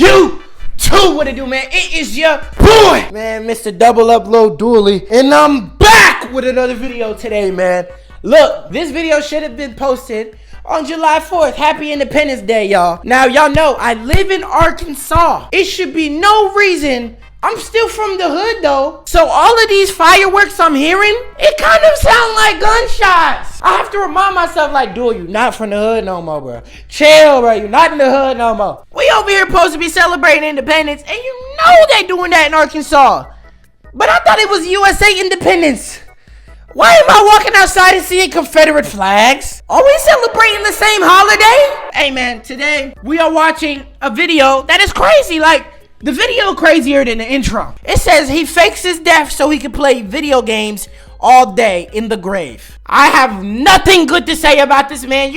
You too, what it do, man? It is your boy, man, Mr. Double Upload Dooley, and I'm back with another video today, man. Look, this video should have been posted on July 4th. Happy Independence Day, y'all. Now, y'all know I live in Arkansas. It should be no reason. I'm still from the hood, though. So all of these fireworks I'm hearing, it kind of sound like gunshots. I have to remind myself, like, dude, you not from the hood no more, bro. Chill, bro. You not in the hood no more. We over here supposed to be celebrating independence, and you know they doing that in Arkansas. But I thought it was USA Independence. Why am I walking outside and seeing Confederate flags? Are we celebrating the same holiday? Hey, man, today we are watching a video that is crazy. Like, the video crazier than the intro. It says he fakes his death so he can play video games all day in the grave. I have nothing good to say about this, man.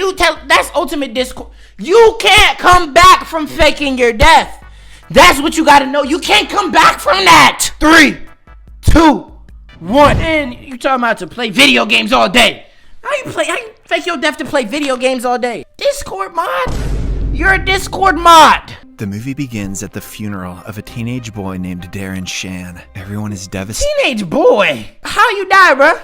That's ultimate discord. You can't come back from faking your death. That's what you gotta know. You can't come back from that. 3, 2, 1. And you talking about to play video games all day. How you fake your death to play video games all day? Discord mod? You're a Discord mod. The movie begins at the funeral of a teenage boy named Darren Shan. Everyone is devastated. Teenage boy? How you die, bruh?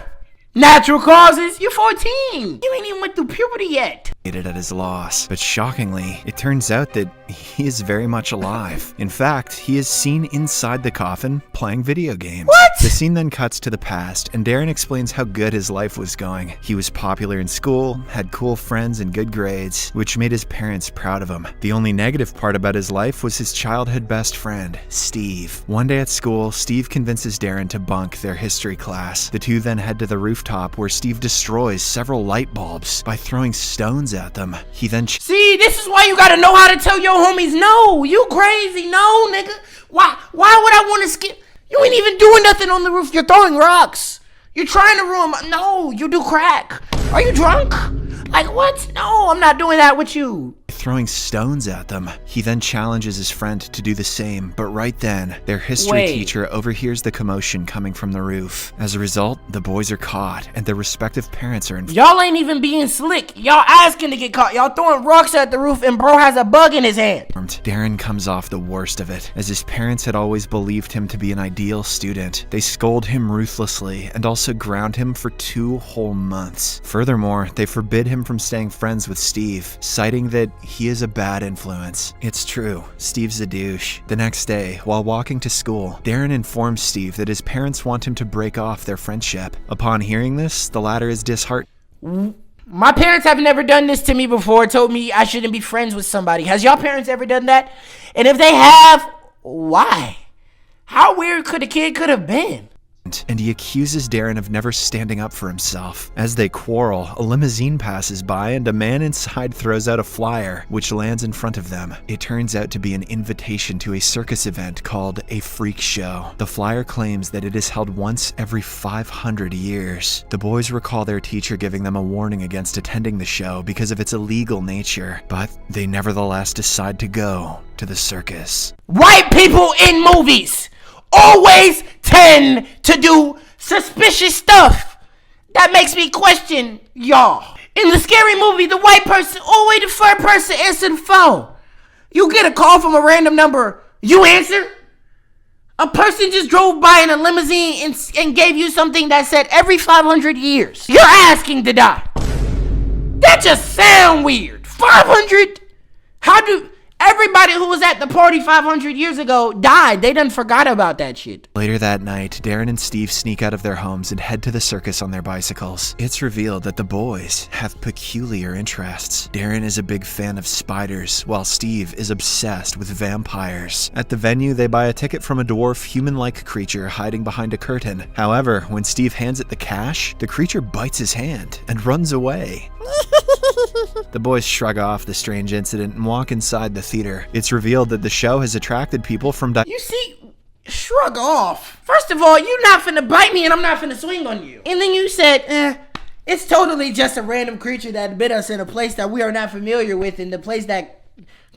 Natural causes? You're 14. You ain't even went through puberty yet. At his loss, but shockingly, it turns out that he is very much alive. In fact, he is seen inside the coffin playing video games. What? The scene then cuts to the past, and Darren explains how good his life was going. He was popular in school, had cool friends and good grades, which made his parents proud of him. The only negative part about his life was his childhood best friend, Steve. One day at school, Steve convinces Darren to bunk their history class. The two then head to the rooftop where Steve destroys several light bulbs by throwing stones at them. He then see, this is why you gotta know how to tell your homies no. You crazy, no, nigga. Why would I want to skip? You ain't even doing nothing on the roof. You're throwing rocks. You're trying to ruin my... No, you do crack. Are you drunk? Like, what? No, I'm not doing that with you. Throwing stones at them. He then challenges his friend to do the same, but right then, their history teacher overhears the commotion coming from the roof. As a result, the boys are caught, and their respective parents are involved. Y'all ain't even being slick. Y'all asking to get caught. Y'all throwing rocks at the roof, and bro has a bug in his hand. Darren comes off the worst of it, as his parents had always believed him to be an ideal student. They scold him ruthlessly, and also ground him for 2 whole months. Furthermore, they forbid him from staying friends with Steve, citing that he is a bad influence. It's true, Steve's a douche. The next day, while walking to school, Darren informs Steve that his parents want him to break off their friendship. Upon hearing this, the latter is disheartened. My parents have never done this to me before, told me I shouldn't be friends with somebody. Has y'all parents ever done that? And if they have, why? How weird could a kid could have been? And he accuses Darren of never standing up for himself. As they quarrel, a limousine passes by and a man inside throws out a flyer, which lands in front of them. It turns out to be an invitation to a circus event called a freak show. The flyer claims that it is held once every 500 years. The boys recall their teacher giving them a warning against attending the show because of its illegal nature, but they nevertheless decide to go to the circus. White people in movies always tend to do suspicious stuff that makes me question y'all. In the Scary Movie, the white person always the first person answer the phone. You get a call from a random number, you answer. A person just drove by in a limousine and gave you something that said every 500 years you're asking to die. That just sound weird. 500? How do... Everybody who was at the party 500 years ago died. They done forgot about that shit. Later that night, Darren and Steve sneak out of their homes and head to the circus on their bicycles. It's revealed that the boys have peculiar interests. Darren is a big fan of spiders, while Steve is obsessed with vampires. At the venue, they buy a ticket from a dwarf, human-like creature hiding behind a curtain. However, when Steve hands it the cash, the creature bites his hand and runs away. The boys shrug off the strange incident and walk inside the theater. It's revealed that the show has attracted people from... You see, shrug off. First of all, you're not finna bite me and I'm not finna swing on you. And then you said, it's totally just a random creature that bit us in a place that we are not familiar with, in the place that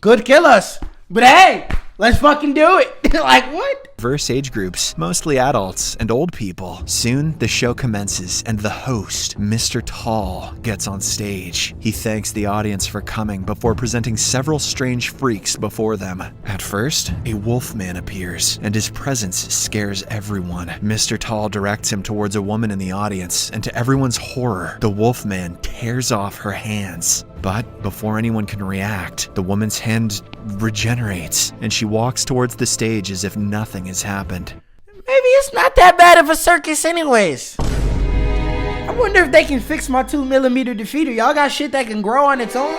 could kill us. But hey, let's fucking do it. Like, what? diverse age groups, mostly adults and old people. Soon, the show commences, and the host, Mr. Tall, gets on stage. He thanks the audience for coming before presenting several strange freaks before them. At first, a wolfman appears, and his presence scares everyone. Mr. Tall directs him towards a woman in the audience, and to everyone's horror, the wolfman tears off her hands. But before anyone can react, the woman's hand regenerates, and she walks towards the stage as if nothing has happened. Maybe it's not that bad of a circus anyways. I wonder if they can fix my 2mm defeater. Y'all got shit that can grow on its own?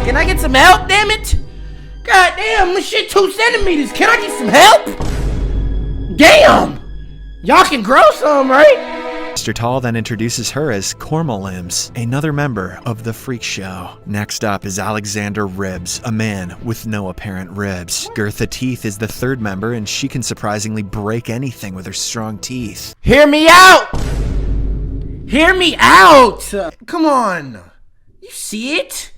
Can I get some help, damn it? God damn, this shit 2 centimeters. Can I get some help? Damn! Y'all can grow some, right? Mr. Tall then introduces her as Cormalims, another member of the freak show. Next up is Alexander Ribs, a man with no apparent ribs. Gertha Teeth is the third member, and she can surprisingly break anything with her strong teeth. Hear me out! Hear me out! Come on. You see it?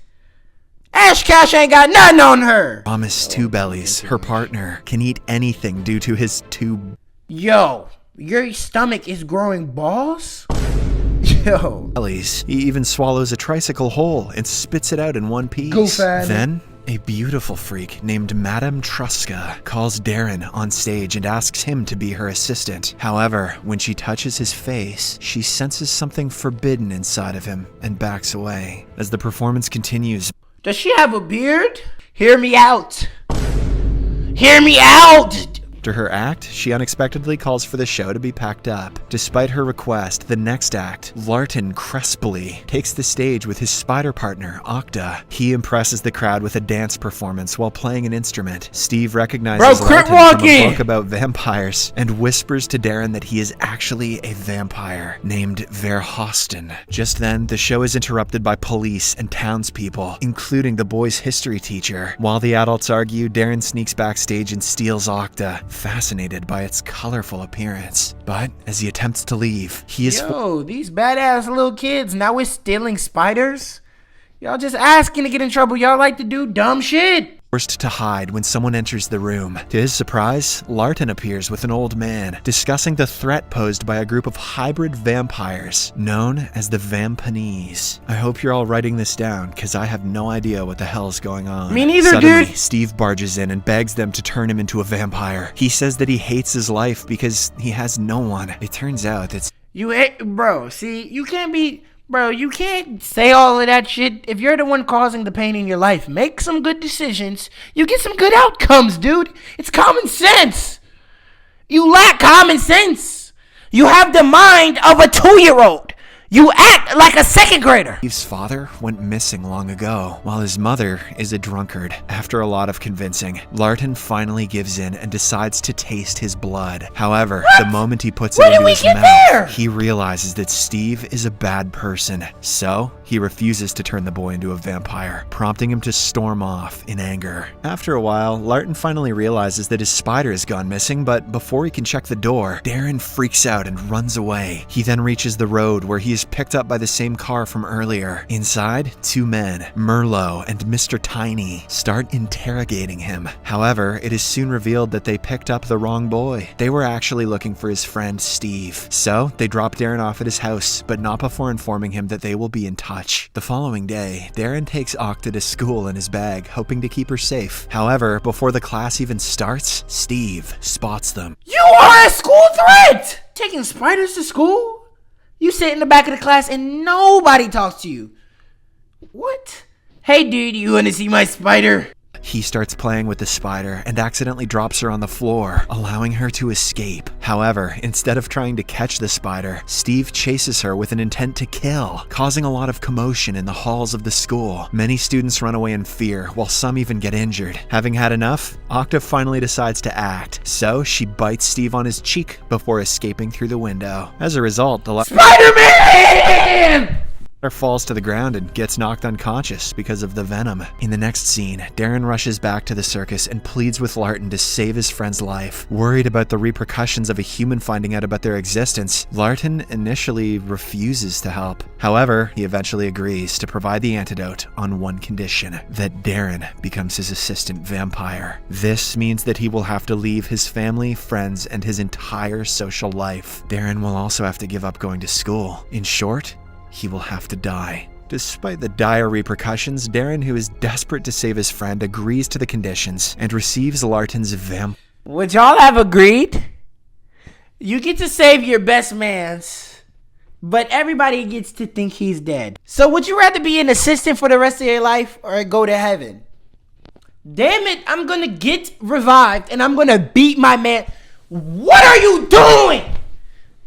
Ash Cash ain't got nothing on her. Thomas Two Bellies, her partner, can eat anything due to his Yo, your stomach is growing balls? Yo. bellies. He even swallows a tricycle whole and spits it out in one piece. Goofan. Then, a beautiful freak named Madame Truska calls Darren on stage and asks him to be her assistant. However, when she touches his face, she senses something forbidden inside of him and backs away. As the performance continues, Does she have a beard? Hear me out. Hear me out! after her act, she unexpectedly calls for the show to be packed up. Despite her request, the next act, Larton Cresply, takes the stage with his spider partner, Octa. He impresses the crowd with a dance performance while playing an instrument. Steve recognizes Larton from a book about vampires and whispers to Darren that he is actually a vampire named Verhosten. Just then, the show is interrupted by police and townspeople, including the boys' history teacher. While the adults argue, Darren sneaks backstage and steals Octa, fascinated by its colorful appearance. But as he attempts to leave, he is these badass little kids now we're stealing spiders? Y'all just asking to get in trouble. Y'all like to do dumb shit. forced to hide when someone enters the room. To his surprise, Larton appears with an old man, discussing the threat posed by a group of hybrid vampires known as the Vampanese. I hope you're all writing this down, because I have no idea what the hell's going on. Me neither, Suddenly, dude. Steve barges in and begs them to turn him into a vampire. He says that he hates his life because he has no one. It turns out that Bro, see, you can't be... Bro, you can't say all of that shit if you're the one causing the pain in your life. Make some good decisions. You get some good outcomes, dude. It's common sense. You lack common sense. You have the mind of a 2-year-old. You act like a 2nd grader. Steve's father went missing long ago, while his mother is a drunkard. After a lot of convincing, Larton finally gives in and decides to taste his blood. However, the moment he puts it into his mouth, he realizes that Steve is a bad person. So, he refuses to turn the boy into a vampire, prompting him to storm off in anger. After a while, Larton finally realizes that his spider has gone missing, but before he can check the door, Darren freaks out and runs away. He then reaches the road where he is picked up by the same car from earlier. Inside, 2 men, Merlot and Mr. Tiny, start interrogating him. However, it is soon revealed that they picked up the wrong boy. They were actually looking for his friend Steve. So, they drop Darren off at his house, but not before informing him that they will be in touch. The following day, Darren takes Octa to school in his bag, hoping to keep her safe. However, before the class even starts, Steve spots them. You are a school threat! Taking spiders to school? You sit in the back of the class and nobody talks to you. What? Hey dude, you wanna see my spider? He starts playing with the spider and accidentally drops her on the floor, allowing her to escape. However, instead of trying to catch the spider, Steve chases her with an intent to kill, causing a lot of commotion in the halls of the school. Many students run away in fear, while some even get injured. Having had enough, Octa finally decides to act, so she bites Steve on his cheek before escaping through the window. As a result, the Spider-Man! falls to the ground and gets knocked unconscious because of the venom. In the next scene, Darren rushes back to the circus and pleads with Larton to save his friend's life. Worried about the repercussions of a human finding out about their existence, Larton initially refuses to help. However, he eventually agrees to provide the antidote on one condition: that Darren becomes his assistant vampire. This means that he will have to leave his family, friends, and his entire social life. Darren will also have to give up going to school. In short, he will have to die. Despite the dire repercussions, Darren, who is desperate to save his friend, agrees to the conditions and receives Larton's Would y'all have agreed? You get to save your best man's, but everybody gets to think he's dead. So would you rather be an assistant for the rest of your life or go to heaven? Damn it, I'm gonna get revived and I'm gonna beat my man. What are you doing?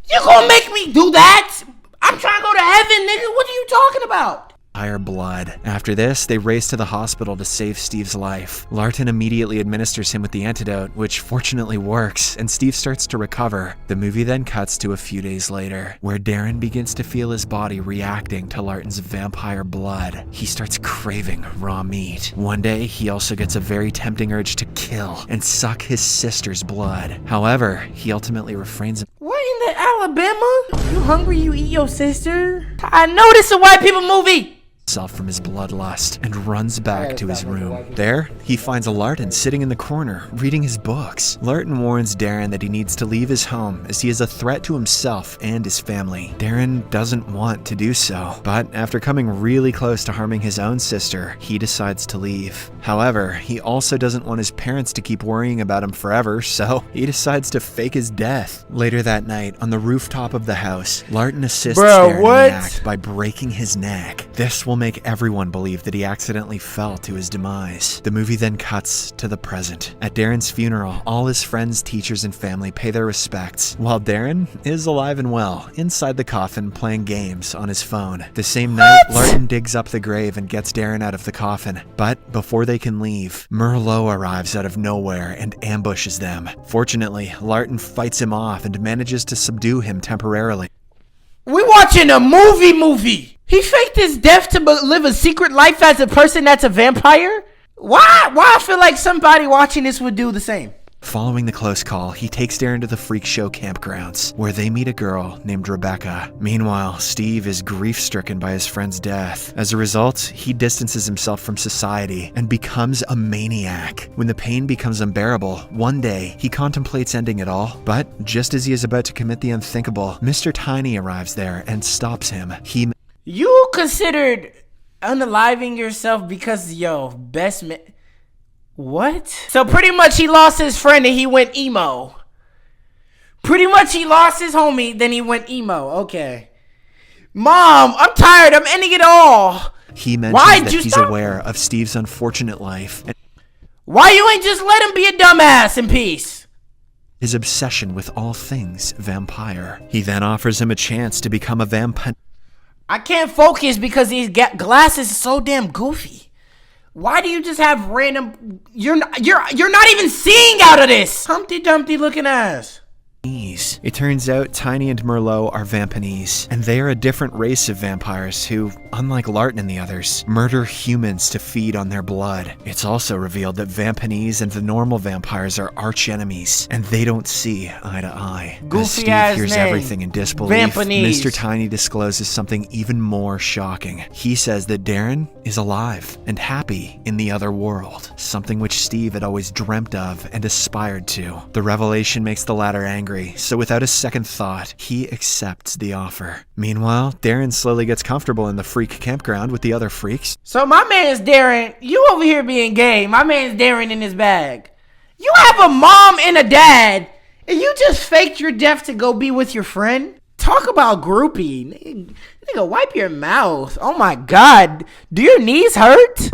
You gonna make me do that? I'm trying to go to heaven, nigga. What are you talking about? blood. After this, they race to the hospital to save Steve's life. Larton immediately administers him with the antidote, which fortunately works, and Steve starts to recover. The movie then cuts to a few days later, where Darren begins to feel his body reacting to Larton's vampire blood. He starts craving raw meat. One day, he also gets a very tempting urge to kill and suck his sister's blood. However, he ultimately refrains. What in the Alabama? You hungry, you eat your sister? I know this is a white people movie. From his bloodlust and runs back to his room. There, he finds Larton sitting in the corner, reading his books. Larton warns Darren that he needs to leave his home as he is a threat to himself and his family. Darren doesn't want to do so, but after coming really close to harming his own sister, he decides to leave. However, he also doesn't want his parents to keep worrying about him forever, so he decides to fake his death. Later that night, on the rooftop of the house, Larton assists Darren in the act by breaking his neck. This will make everyone believe that he accidentally fell to his demise. The movie then cuts to the present. At Darren's funeral, all his friends, teachers, and family pay their respects, while Darren is alive and well, inside the coffin playing games on his phone. The same night, Larton digs up the grave and gets Darren out of the coffin. But before they can leave, Merlot arrives out of nowhere and ambushes them. Fortunately, Larton fights him off and manages to subdue him temporarily. We watching a movie. He faked his death to live a secret life as a person that's a vampire? Why I feel like somebody watching this would do the same? Following the close call, he takes Darren to the freak show campgrounds, where they meet a girl named Rebecca. Meanwhile, Steve is grief-stricken by his friend's death. As a result, he distances himself from society and becomes a maniac. When the pain becomes unbearable, one day, he contemplates ending it all, but just as he is about to commit the unthinkable, Mr. Tiny arrives there and stops him. You considered unaliving yourself because your best man... What? So pretty much he lost his friend and he went emo. Pretty much he lost his homie, then he went emo. Okay. Mom, I'm tired. I'm ending it all. He mentions that he's aware of Steve's unfortunate life. Why you ain't just let him be a dumbass in peace? His obsession with all things vampire. He then offers him a chance to become a vampire. I can't focus because these glasses are so damn goofy. Why do you just have random... You're not even seeing out of this! Humpty Dumpty looking ass. It turns out Tiny and Merlot are Vampanese, and they are a different race of vampires who, unlike Larton and the others, murder humans to feed on their blood. It's also revealed that Vampanese and the normal vampires are arch enemies, and they don't see eye to eye. Goofy As Steve ass hears name. everything in disbelief, Vampanese. Mr. Tiny discloses something even more shocking. He says that Darren is alive and happy in the other world, something which Steve had always dreamt of and aspired to. The revelation makes the latter angry, so without a second thought, he accepts the offer. Meanwhile, Darren slowly gets comfortable in the freak campground with the other freaks. So my man's Darren, you over here being gay, my man's Darren in his bag. You have a mom and a dad, and you just faked your death to go be with your friend? Talk about groupie. Nigga, wipe your mouth. Oh my God. Do your knees hurt?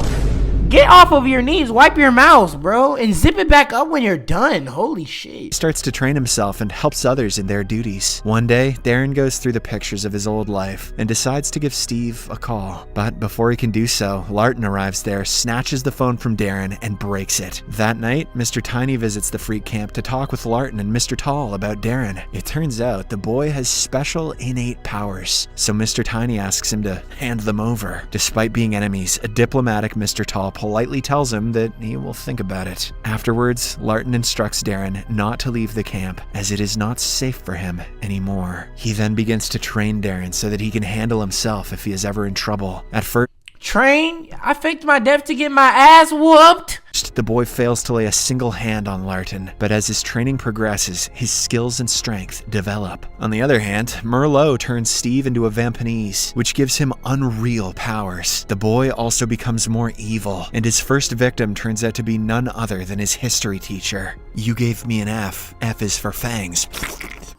Get off of your knees, wipe your mouth, bro, and zip it back up when you're done. Holy shit. He starts to train himself and helps others in their duties. One day, Darren goes through the pictures of his old life and decides to give Steve a call. But before he can do so, Larton arrives there, snatches the phone from Darren, and breaks it. That night, Mr. Tiny visits the freak camp to talk with Larton and Mr. Tall about Darren. It turns out the boy has special innate powers, so Mr. Tiny asks him to hand them over. Despite being enemies, a diplomatic Mr. Tall politely tells him that he will think about it. Afterwards, Larton instructs Darren not to leave the camp, as it is not safe for him anymore. He then begins to train Darren so that he can handle himself if he is ever in trouble. At first, Train? I faked my death to get my ass whooped. the boy fails to lay a single hand on Larton, but as his training progresses, his skills and strength develop. On the other hand, Merlot turns Steve into a Vampanese, which gives him unreal powers. The boy also becomes more evil, and his first victim turns out to be none other than his history teacher. You gave me an F. F is for fangs.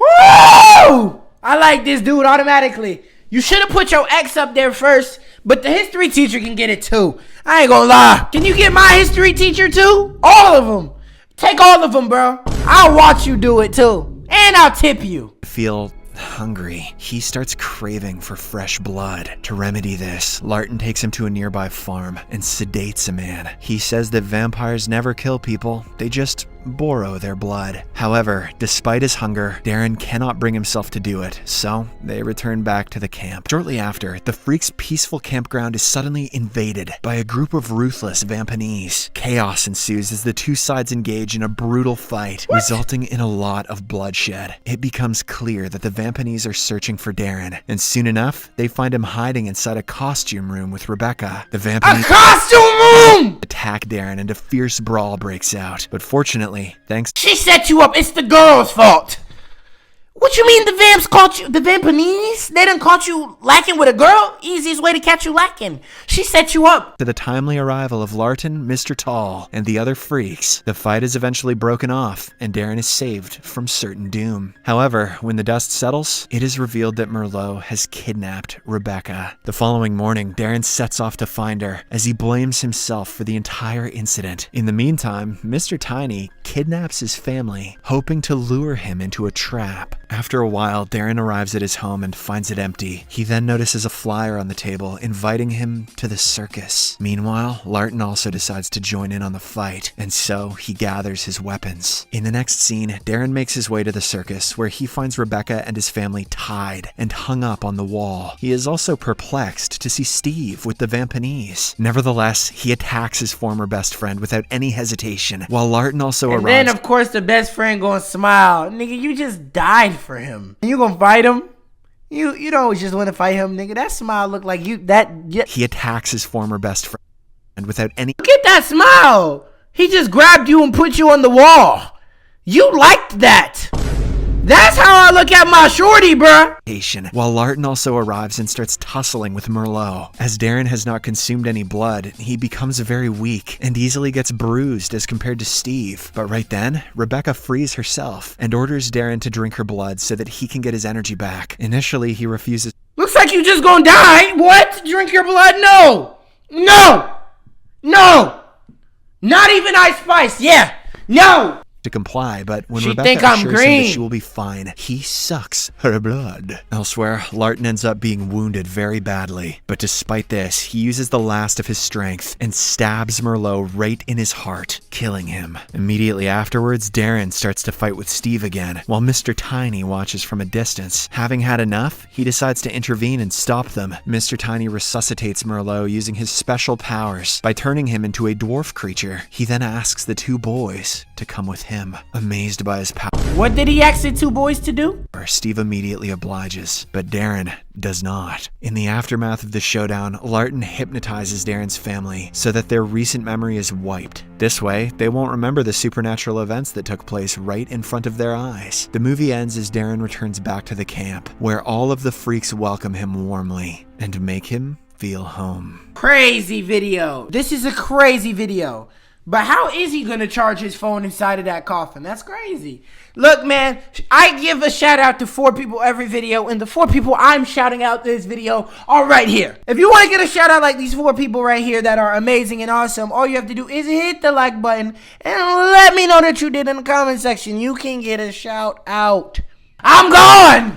Woo! I like this dude automatically. You should have put your ex up there first, but the history teacher can get it too. I ain't gonna lie. Can you get my history teacher too? All of them. Take all of them, bro. I'll watch you do it too. And I'll tip you. Feel hungry. He starts craving for fresh blood. To remedy this, Larton takes him to a nearby farm and sedates a man. He says that vampires never kill people, they just borrow their blood. However, despite his hunger, Darren cannot bring himself to do it, so they return back to the camp. Shortly after, the freaks' peaceful campground is suddenly invaded by a group of ruthless Vampanese. Chaos ensues as the two sides engage in a brutal fight, resulting in a lot of bloodshed. It becomes clear that the Vampanese are searching for Darren, and soon enough, they find him hiding inside a costume room with Rebecca. The Vampanese A costume room! attack Darren and a fierce brawl breaks out, but fortunately, thanks She set you up. It's the girl's fault. What you mean the vamps caught you? The Vampanese? They done caught you lacking with a girl? Easiest way to catch you lacking. She set you up. to the timely arrival of Larton, Mr. Tall, and the other freaks, the fight is eventually broken off, and Darren is saved from certain doom. However, when the dust settles, it is revealed that Merlot has kidnapped Rebecca. The following morning, Darren sets off to find her, as he blames himself for the entire incident. In the meantime, Mr. Tiny kidnaps his family, hoping to lure him into a trap. After a while, Darren arrives at his home and finds it empty. He then notices a flyer on the table inviting him to the circus. Meanwhile, Larton also decides to join in on the fight, and so he gathers his weapons. In the next scene, Darren makes his way to the circus, where he finds Rebecca and his family tied and hung up on the wall. He is also perplexed to see Steve with the Vampanese. Nevertheless, he attacks his former best friend without any hesitation, while Larton also And arrives. then, of course, the best friend gonna smile. Nigga, you just died for him. You gonna fight him? You don't just want to fight him, nigga. That smile look like you, He attacks his former best friend without any Look at that smile. He just grabbed you and put you on the wall. You liked that. That's how I look at my shorty, bruh. hesitation, while Larton also arrives and starts tussling with Merlot. As Darren has not consumed any blood, he becomes very weak and easily gets bruised as compared to Steve. But right then, Rebecca frees herself and orders Darren to drink her blood so that he can get his energy back. Initially, he refuses Looks like you just gonna die. What? Drink your blood? No. No. No. Not even Ice Spice. Yeah. No. to comply, but when She Rebecca think I'm assures him green. that she will be fine, he sucks her blood. Elsewhere, Larton ends up being wounded very badly, but despite this, he uses the last of his strength and stabs Merlot right in his heart, killing him. Immediately afterwards, Darren starts to fight with Steve again, while Mr. Tiny watches from a distance. Having had enough, he decides to intervene and stop them. Mr. Tiny resuscitates Merlot using his special powers by turning him into a dwarf creature. He then asks the two boys to come with him. Amazed by his power, What did he ask the two boys to do? Steve immediately obliges, but Darren does not. In the aftermath of the showdown, Larton hypnotizes Darren's family so that their recent memory is wiped. This way, they won't remember the supernatural events that took place right in front of their eyes. The movie ends as Darren returns back to the camp, where all of the freaks welcome him warmly and make him feel home. Crazy video. This is a crazy video. But how is he gonna charge his phone inside of that coffin? That's crazy. Look, man, I give a shout out to 4 people every video, and the 4 people I'm shouting out this video are right here. If you want to get a shout out like these 4 people right here that are amazing and awesome, all you have to do is hit the like button and let me know that you did in the comment section. You can get a shout out. I'm gone!